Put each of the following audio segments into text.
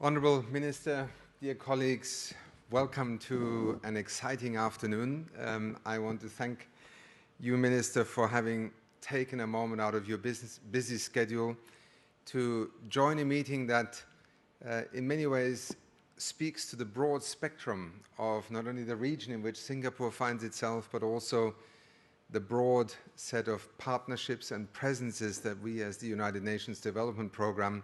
Honourable Minister, dear colleagues, welcome to an exciting afternoon. I want to thank you, Minister, for having taken a moment out of your busy schedule to join a meeting that in many ways speaks to the broad spectrum of not only the region in which Singapore finds itself, but also the broad set of partnerships and presences that we as the United Nations Development Programme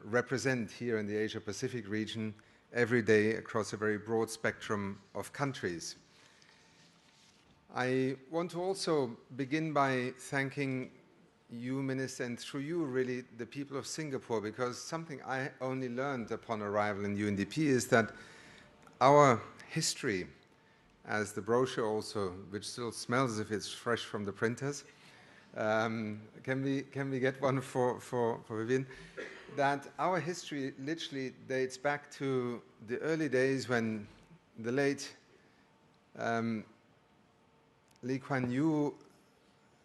represent here in the Asia-Pacific region every day across a very broad spectrum of countries. I want to also begin by thanking you, Minister, and through you, really, the people of Singapore, because something I only learned upon arrival in UNDP is that our history, as the brochure also, which still smells as if it's fresh from the printers, can we get one for Vivian? That our history literally dates back to the early days when the late Lee Kuan Yew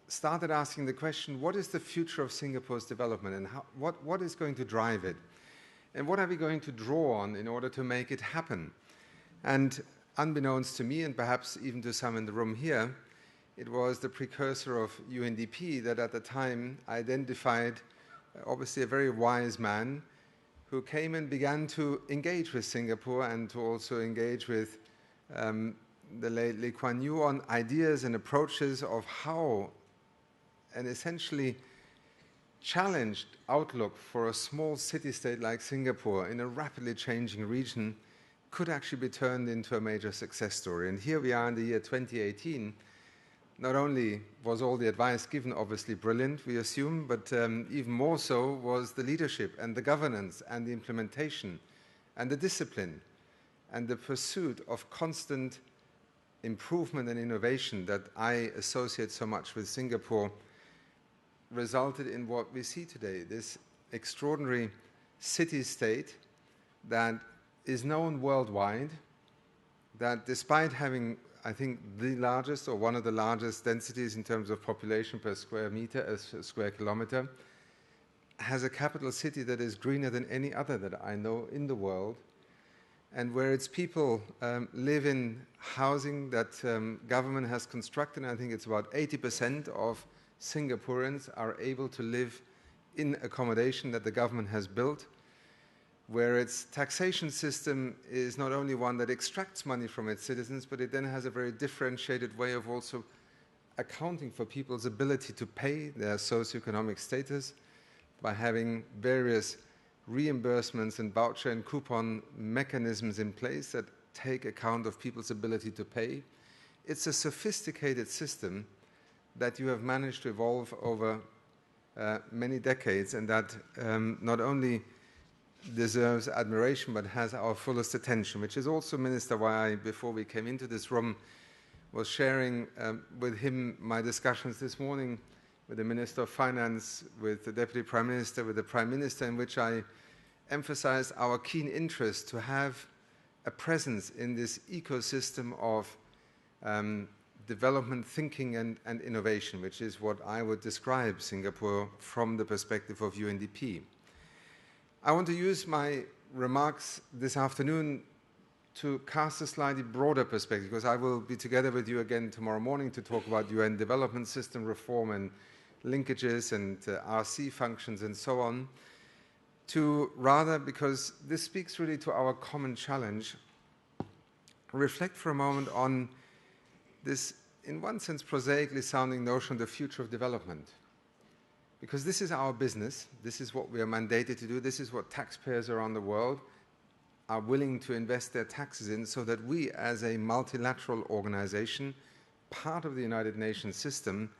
started asking the question, what is the future of Singapore's development and what is going to drive it? And what are we going to draw on in order to make it happen? And unbeknownst to me, and perhaps even to some in the room here, it was the precursor of UNDP that at the time identified obviously a very wise man who came and began to engage with Singapore and to also engage with the late Lee Kuan Yew on ideas and approaches of how an essentially challenged outlook for a small city-state like Singapore in a rapidly changing region could actually be turned into a major success story. And here we are in the year 2018. Not only was all the advice given obviously brilliant, we assume, but even more so was the leadership and the governance and the implementation and the discipline and the pursuit of constant improvement and innovation that I associate so much with Singapore resulted in what we see today, this extraordinary city-state that is known worldwide, that despite having I think the largest or one of the largest densities in terms of population per square meter, square kilometer, has a capital city that is greener than any other that I know in the world, and where its people live in housing that government has constructed. And I think it's about 80% of Singaporeans are able to live in accommodation that the government has built, where its taxation system is not only one that extracts money from its citizens, but it then has a very differentiated way of also accounting for people's ability to pay their socioeconomic status by having various reimbursements and voucher and coupon mechanisms in place that take account of people's ability to pay. It's a sophisticated system that you have managed to evolve over many decades, and that not only deserves admiration but has our fullest attention, which is also, Minister, why I, before we came into this room, was sharing with him my discussions this morning with the Minister of Finance, with the Deputy Prime Minister, with the Prime Minister, in which I emphasized our keen interest to have a presence in this ecosystem of development thinking and innovation, which is what I would describe Singapore from the perspective of UNDP. I want to use my remarks this afternoon to cast a slightly broader perspective, because I will be together with you again tomorrow morning to talk about UN development system reform and linkages and RC functions and so on, to rather, because this speaks really to our common challenge, reflect for a moment on this, in one sense, prosaically sounding notion of the future of development. Because this is our business, this is what we are mandated to do, this is what taxpayers around the world are willing to invest their taxes in, so that we as a multilateral organization, part of the United Nations system,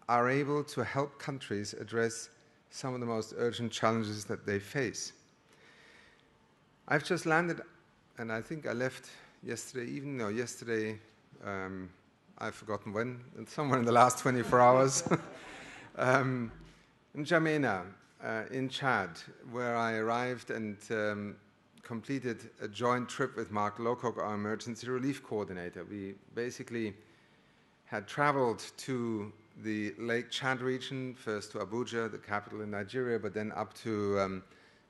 are able to help countries address some of the most urgent challenges that they face. I've just landed, and I think I left yesterday evening, no, yesterday, I've forgotten when, somewhere in the last 24 hours, in N'Djamena, in Chad, where I arrived and completed a joint trip with Mark Lowcock, our emergency relief coordinator. We basically had traveled to the Lake Chad region, first to Abuja, the capital in Nigeria, but then up to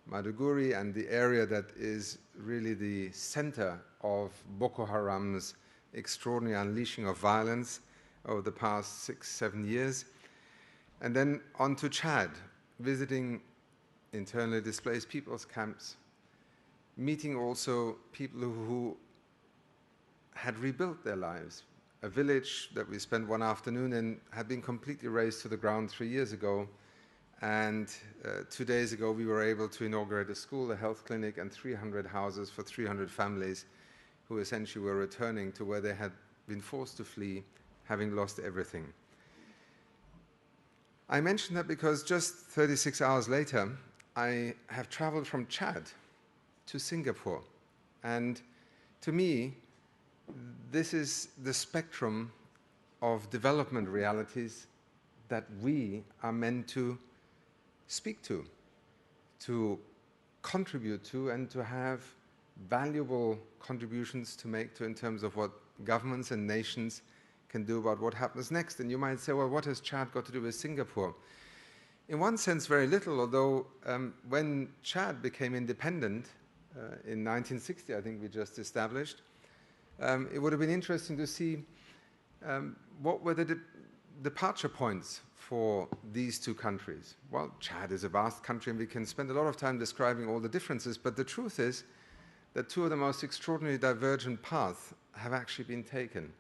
Maiduguri and the area that is really the center of Boko Haram's extraordinary unleashing of violence over the past 6-7 years. And then on to Chad, visiting internally displaced people's camps, meeting also people who had rebuilt their lives. A village that we spent one afternoon in had been completely razed to the ground 3 years ago. And 2 days ago, we were able to inaugurate a school, a health clinic, and 300 houses for 300 families who essentially were returning to where they had been forced to flee, having lost everything. I mention that because just 36 hours later, I have traveled from Chad to Singapore. And to me, this is the spectrum of development realities that we are meant to speak to contribute to, and to have valuable contributions to make to in terms of what governments and nations can do about what happens next. And you might say, well, what has Chad got to do with Singapore? In one sense, very little, although when Chad became independent in 1960, I think we just established, it would have been interesting to see what were the departure points for these two countries. Well, Chad is a vast country, and we can spend a lot of time describing all the differences, but the truth is that two of the most extraordinarily divergent paths have actually been taken.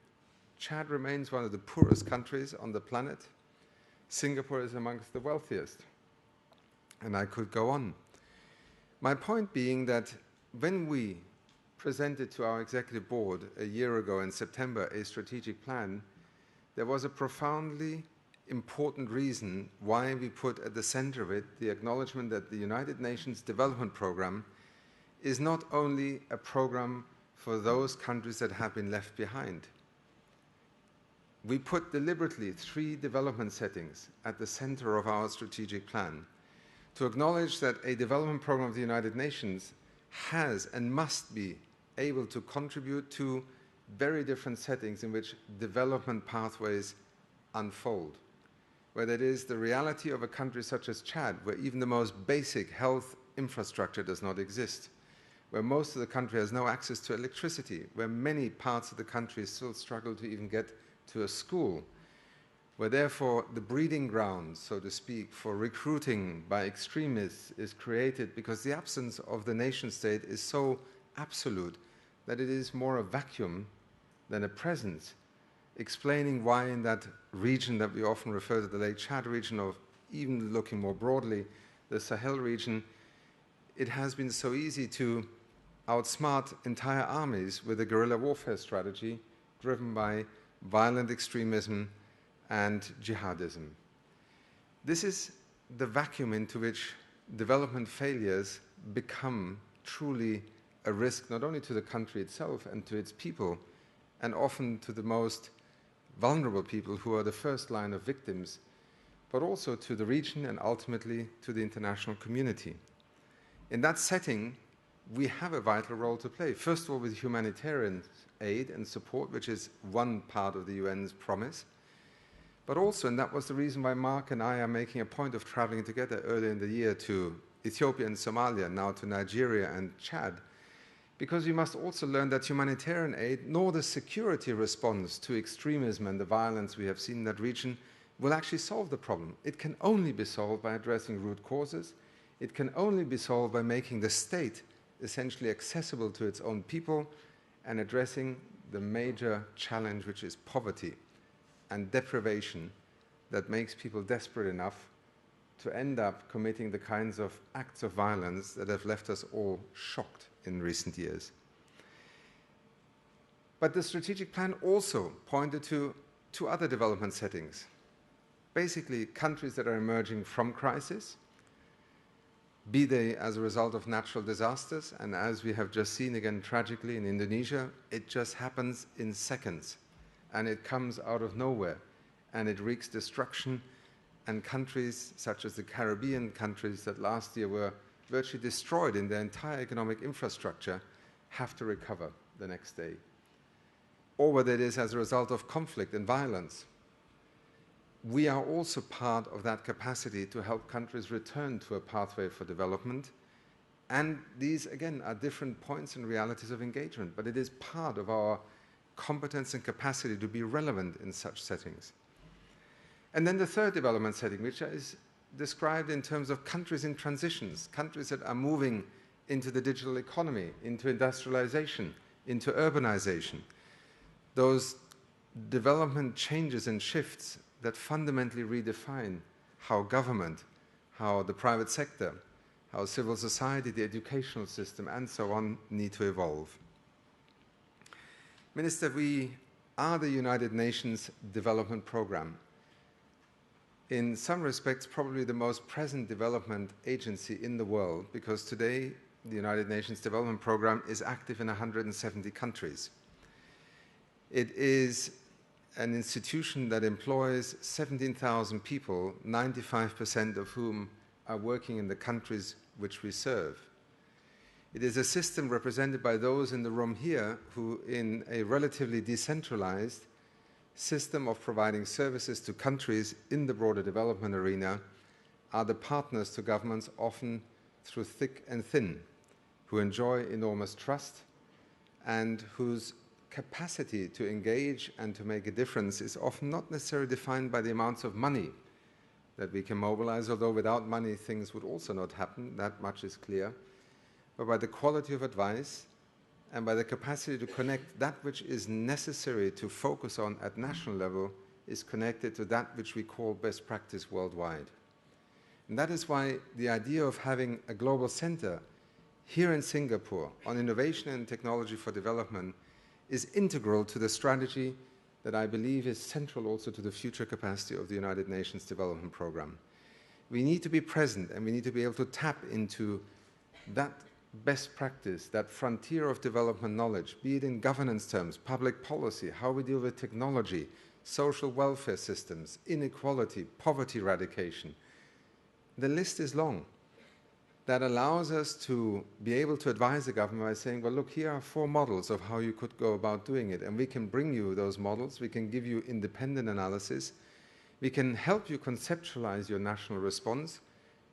Chad remains one of the poorest countries on the planet. Singapore is amongst the wealthiest. And I could go on. My point being that when we presented to our executive board a year ago in September a strategic plan, there was a profoundly important reason why we put at the center of it the acknowledgement that the United Nations Development Programme is not only a program for those countries that have been left behind. We put deliberately 3 development settings at the center of our strategic plan to acknowledge that a development program of the United Nations has and must be able to contribute to very different settings in which development pathways unfold. Whether it is the reality of a country such as Chad, where even the most basic health infrastructure does not exist, where most of the country has no access to electricity, where many parts of the country still struggle to even get to a school, where therefore the breeding ground, so to speak, for recruiting by extremists is created because the absence of the nation state is so absolute that it is more a vacuum than a presence, explaining why in that region that we often refer to, the Lake Chad region, or even looking more broadly, the Sahel region, it has been so easy to outsmart entire armies with a guerrilla warfare strategy driven by violent extremism and jihadism. This is the vacuum into which development failures become truly a risk, not only to the country itself and to its people, and often to the most vulnerable people who are the first line of victims, but also to the region and ultimately to the international community. In that setting, we have a vital role to play. First of all, with humanitarian aid and support, which is one part of the UN's promise, but also, and that was the reason why Mark and I are making a point of traveling together earlier in the year to Ethiopia and Somalia, now to Nigeria and Chad, because we must also learn that humanitarian aid, nor the security response to extremism and the violence we have seen in that region, will actually solve the problem. It can only be solved by addressing root causes. It can only be solved by making the state essentially accessible to its own people and addressing the major challenge, which is poverty and deprivation that makes people desperate enough to end up committing the kinds of acts of violence that have left us all shocked in recent years. But the strategic plan also pointed to 2 other development settings. Basically, countries that are emerging from crisis, be they as a result of natural disasters, and as we have just seen again tragically in Indonesia, it just happens in seconds, and it comes out of nowhere, and it wreaks destruction, and countries such as the Caribbean countries that last year were virtually destroyed in their entire economic infrastructure have to recover the next day. Or whether it is as a result of conflict and violence. We are also part of that capacity to help countries return to a pathway for development And these, again, are different points and realities of engagement, but it is part of our competence and capacity to be relevant in such settings. And then the third development setting, which is described in terms of countries in transitions, countries that are moving into the digital economy, into industrialization, into urbanization. Those development changes and shifts that fundamentally redefine how government, how the private sector, how civil society, the educational system, and so on need to evolve. Minister, we are the United Nations Development Programme. In some respects, probably the most present development agency in the world, because today the United Nations Development Programme is active in 170 countries. It is an institution that employs 17,000 people, 95% of whom are working in the countries which we serve. It is a system represented by those in the room here who, in a relatively decentralized system of providing services to countries in the broader development arena, are the partners to governments, often through thick and thin, who enjoy enormous trust and whose capacity to engage and to make a difference is often not necessarily defined by the amounts of money that we can mobilize, although without money things would also not happen, that much is clear, but by the quality of advice and by the capacity to connect that which is necessary to focus on at national level is connected to that which we call best practice worldwide. And that is why the idea of having a global center here in Singapore on innovation and technology for development is integral to the strategy that I believe is central also to the future capacity of the United Nations Development Programme. We need to be present and we need to be able to tap into that best practice, that frontier of development knowledge, be it in governance terms, public policy, how we deal with technology, social welfare systems, inequality, poverty eradication. The list is long. That allows us to be able to advise the government by saying, well, look, here are 4 models of how you could go about doing it, and we can bring you those models, we can give you independent analysis, we can help you conceptualize your national response,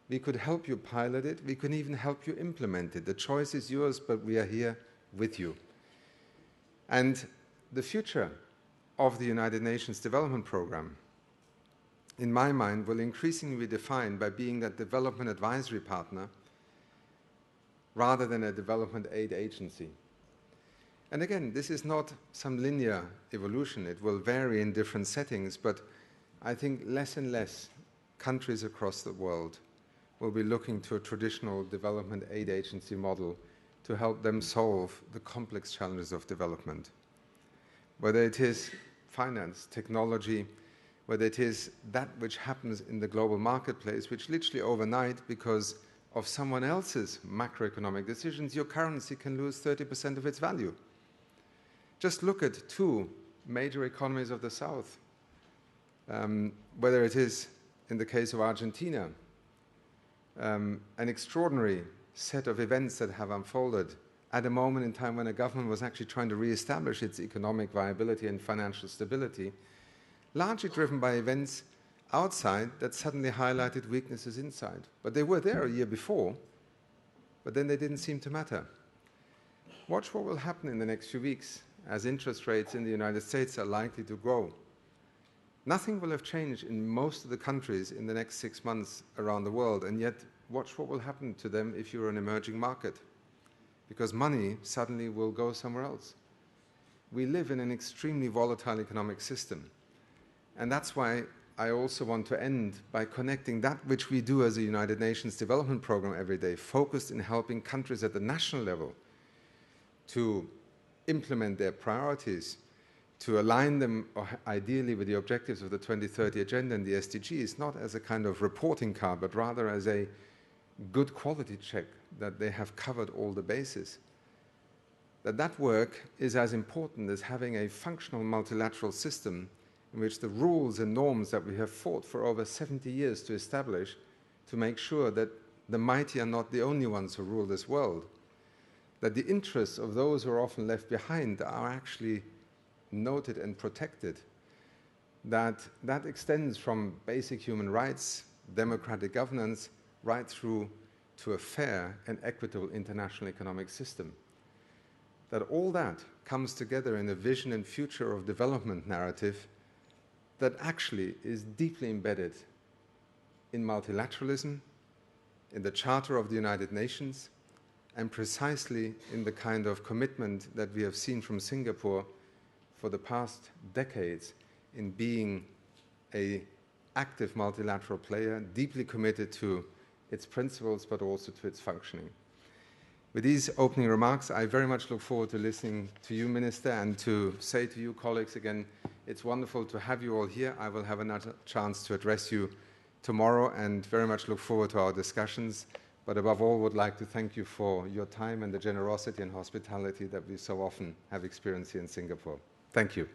we could help you pilot it, we can even help you implement it. The choice is yours, but we are here with you. And the future of the United Nations Development Programme, in my mind, will increasingly be defined by being that development advisory partner rather than a development aid agency. And again, this is not some linear evolution. It will vary in different settings, but I think less and less countries across the world will be looking to a traditional development aid agency model to help them solve the complex challenges of development. Whether it is finance, technology, whether it is that which happens in the global marketplace, which literally overnight, because of someone else's macroeconomic decisions, your currency can lose 30% of its value. Just look at 2 major economies of the South. Whether it is, in the case of Argentina, an extraordinary set of events that have unfolded at a moment in time when a government was actually trying to reestablish its economic viability and financial stability, largely driven by events outside that suddenly highlighted weaknesses inside. But they were there a year before, but then they didn't seem to matter. Watch what will happen in the next few weeks as interest rates in the United States are likely to grow. Nothing will have changed in most of the countries in the next 6 months around the world, and yet watch what will happen to them if you're an emerging market, because money suddenly will go somewhere else. We live in an extremely volatile economic system, and that's why I also want to end by connecting that which we do as a United Nations Development Programme every day, focused in helping countries at the national level to implement their priorities, to align them ideally with the objectives of the 2030 Agenda and the SDGs, not as a kind of reporting card, but rather as a good quality check that they have covered all the bases. That work is as important as having a functional multilateral system in which the rules and norms that we have fought for over 70 years to establish, to make sure that the mighty are not the only ones who rule this world, that the interests of those who are often left behind are actually noted and protected, that extends from basic human rights, democratic governance, right through to a fair and equitable international economic system. That all that comes together in a vision and future of development narrative that actually is deeply embedded in multilateralism, in the Charter of the United Nations, and precisely in the kind of commitment that we have seen from Singapore for the past decades in being an active multilateral player, deeply committed to its principles but also to its functioning. With these opening remarks, I very much look forward to listening to you, Minister, and to say to you, colleagues, again, it's wonderful to have you all here. I will have another chance to address you tomorrow and very much look forward to our discussions. But above all, would like to thank you for your time and the generosity and hospitality that we so often have experienced here in Singapore. Thank you.